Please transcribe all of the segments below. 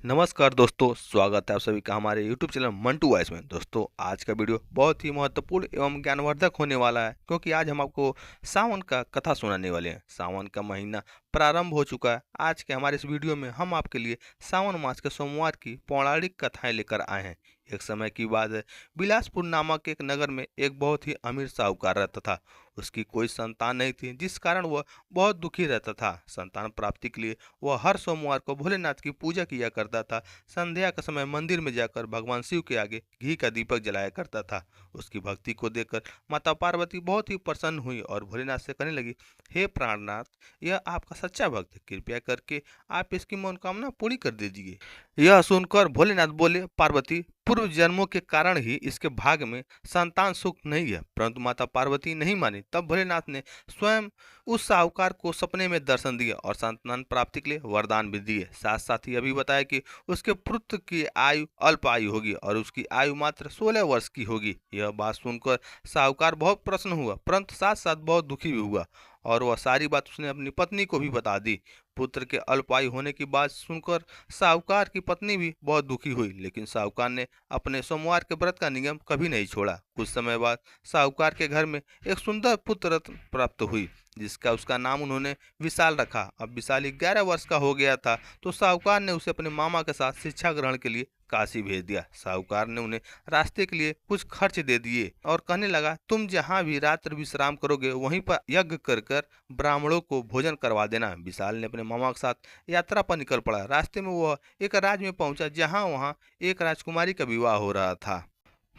नमस्कार दोस्तों, स्वागत है आप सभी का हमारे YouTube चैनल मंटू वॉइस में। दोस्तों, आज का वीडियो बहुत ही महत्वपूर्ण एवं ज्ञानवर्धक होने वाला है, क्योंकि आज हम आपको सावन का कथा सुनाने वाले हैं। सावन का महीना प्रारंभ हो चुका है। आज के हमारे इस वीडियो में हम आपके लिए सावन मास के सोमवार की पौराणिक कथाएं लेकर आए हैं। एक समय की बात है, बिलासपुर नामक एक नगर में एक बहुत ही अमीर साहूकार रहता था। उसकी कोई संतान नहीं थी, जिस कारण वह बहुत दुखी रहता था। संतान प्राप्ति के लिए वह हर सोमवार को भोलेनाथ की पूजा किया करता था। संध्या का समय मंदिर में जाकर भगवान शिव के आगे घी का दीपक जलाया करता था। उसकी भक्ति को देखकर माता पार्वती बहुत ही प्रसन्न हुई और भोलेनाथ से कहने लगी, हे प्राणनाथ, यह आपका सच्चा भक्त है, कृपया करके आप इसकी मनोकामना पूरी कर दीजिए। यह सुनकर भोलेनाथ बोले, पार्वती, पूर्व जन्मों के कारण ही इसके भाग में संतान सुख नहीं है। परंतु माता पार्वती नहीं मानी। तब भोलेनाथ ने स्वयं उस साहूकार को सपने में दर्शन दिया और संतान प्राप्ति के लिए वरदान भी दिए। साथ साथ ही अभी बताया कि उसके पुत्र की आयु अल्प आयु होगी और उसकी आयु मात्र 16 वर्ष की होगी। यह बात सुनकर साहूकार बहुत प्रसन्न हुआ, परंतु साथ साथ बहुत दुखी भी हुआ और वह सारी बात उसने अपनी पत्नी को भी बता दी। पुत्र के अल्पायु होने की बात सुनकर साहूकार की पत्नी भी बहुत दुखी हुई, लेकिन साहूकार ने अपने सोमवार के व्रत का नियम कभी नहीं छोड़ा। कुछ समय बाद साहूकार के घर में एक सुंदर पुत्र रत्न प्राप्त हुई, जिसका उसका नाम उन्होंने विशाल रखा। अब विशाल 11 वर्ष का हो गया था, तो साहूकार ने उसे अपने मामा के साथ शिक्षा ग्रहण के लिए काशी भेज दिया। साहूकार ने उन्हें रास्ते के लिए कुछ खर्च दे दिए और कहने लगा, तुम जहाँ भी रात्र विश्राम करोगे वहीं पर यज्ञ कर कर ब्राह्मणों को भोजन करवा देना। विशाल ने अपने मामा के साथ यात्रा पर निकल पड़ा। रास्ते में वह एक राज्य में पहुंचा, जहां वहां एक राजकुमारी का विवाह हो रहा था।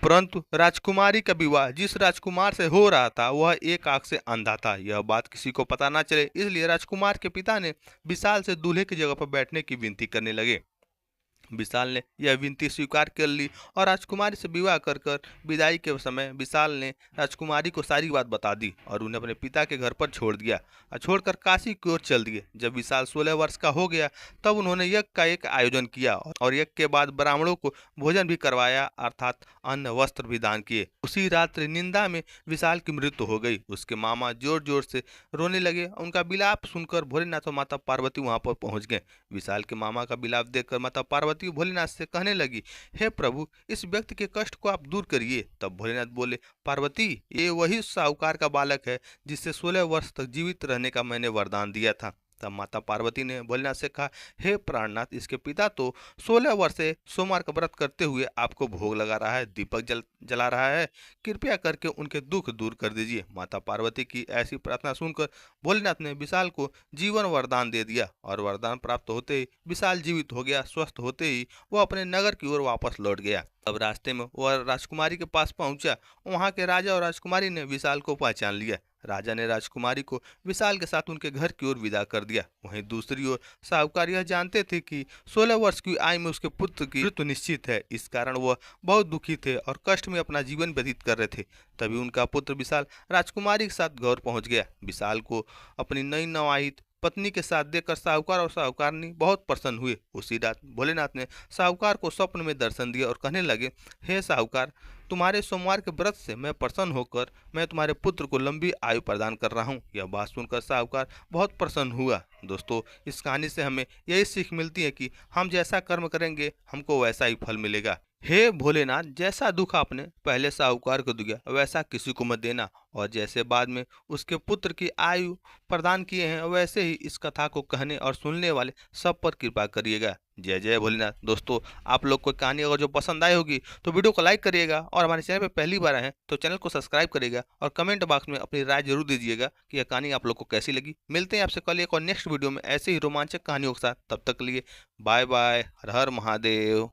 परंतु राजकुमारी का विवाह जिस राजकुमार से हो रहा था वह एक आंख से अंधा था। यह बात किसी को पता न चले, इसलिए राजकुमार के पिता ने विशाल से दूल्हे की जगह पर बैठने की विनती करने लगे। विशाल ने यह विनती स्वीकार कर ली और राजकुमारी से विवाह कर कर विदाई के समय विशाल ने राजकुमारी को सारी बात बता दी और उन्हें अपने पिता के घर पर छोड़ दिया और छोड़कर काशी की ओर चल दिए। जब विशाल 16 वर्ष का हो गया तब उन्होंने यज्ञ का एक आयोजन किया और यज्ञ के बाद ब्राह्मणों को भोजन भी करवाया, अर्थात अन्न वस्त्र भी दान किए। उसी रात्रि निंदा में विशाल की मृत्यु हो गई। उसके मामा जोर जोर से रोने लगे। उनका विलाप सुनकर भोलेनाथ और माता पार्वती वहां पर पहुंच गए। विशाल के मामा का विलाप देखकर माता पार्वती भोलेनाथ से कहने लगी, हे प्रभु, इस व्यक्ति के कष्ट को आप दूर करिए। तब भोलेनाथ बोले, पार्वती, ये वही साहूकार का बालक है जिससे 16 वर्ष तक जीवित रहने का मैंने वरदान दिया था। तब माता पार्वती ने भोलेनाथ से कहा, हे प्राणनाथ, इसके पिता तो 16 वर्ष से सोमवार का व्रत करते हुए आपको भोग लगा रहा है, दीपक जला रहा है, कृपया करके उनके दुख दूर कर दीजिए। माता पार्वती की ऐसी प्रार्थना सुनकर भोलेनाथ ने विशाल को जीवन वरदान दे दिया और वरदान प्राप्त होते ही विशाल जीवित हो गया। स्वस्थ होते ही वह अपने नगर की ओर वापस लौट गया। अब रास्ते में वह राजकुमारी के पास पहुंचा। वहां के राजा और राजकुमारी ने विशाल को पहचान लिया। राजा ने राजकुमारी को विशाल के साथ उनके घर की ओर विदा कर दिया। वहीं दूसरी ओर साहूकार यह जानते थे कि 16 वर्ष की आयु में उसके पुत्र की मृत्यु निश्चित है। इस कारण वह बहुत दुखी थे और कष्ट में अपना जीवन व्यतीत कर रहे थे। तभी उनका पुत्र विशाल राजकुमारी के साथ गौर पहुंच गया। विशाल को अपनी नई नवाहित पत्नी के साथ देखकर साहूकार और साहूकारनी बहुत प्रसन्न हुए। उसी रात भोलेनाथ ने साहूकार को स्वप्न में दर्शन दिया और कहने लगे, हे साहूकार, तुम्हारे सोमवार के व्रत से मैं प्रसन्न होकर मैं तुम्हारे पुत्र को लंबी आयु प्रदान कर रहा हूँ। यह बात सुनकर साहूकार बहुत प्रसन्न हुआ। दोस्तों, इस कहानी से हमें यही सीख मिलती है कि हम जैसा कर्म करेंगे हमको वैसा ही फल मिलेगा। हे भोलेनाथ, जैसा दुख आपने पहले साहूकार को दिया वैसा किसी को मत देना, और जैसे बाद में उसके पुत्र की आयु प्रदान किए हैं वैसे ही इस कथा को कहने और सुनने वाले सब पर कृपा करिएगा। जय जय भोलेनाथ। दोस्तों, आप लोग को कहानी अगर जो पसंद आई होगी तो वीडियो को लाइक करिएगा और हमारे चैनल पर पहली बार आए हैं तो चैनल को सब्सक्राइब करिएगा और कमेंट बॉक्स में अपनी राय जरूर दीजिएगा कि यह कहानी आप लोग को कैसी लगी। मिलते हैं आपसे कल एक और नेक्स्ट वीडियो में ऐसे ही रोमांचक कहानियों के साथ। तब तक के लिए बाय बाय। हर हर महादेव।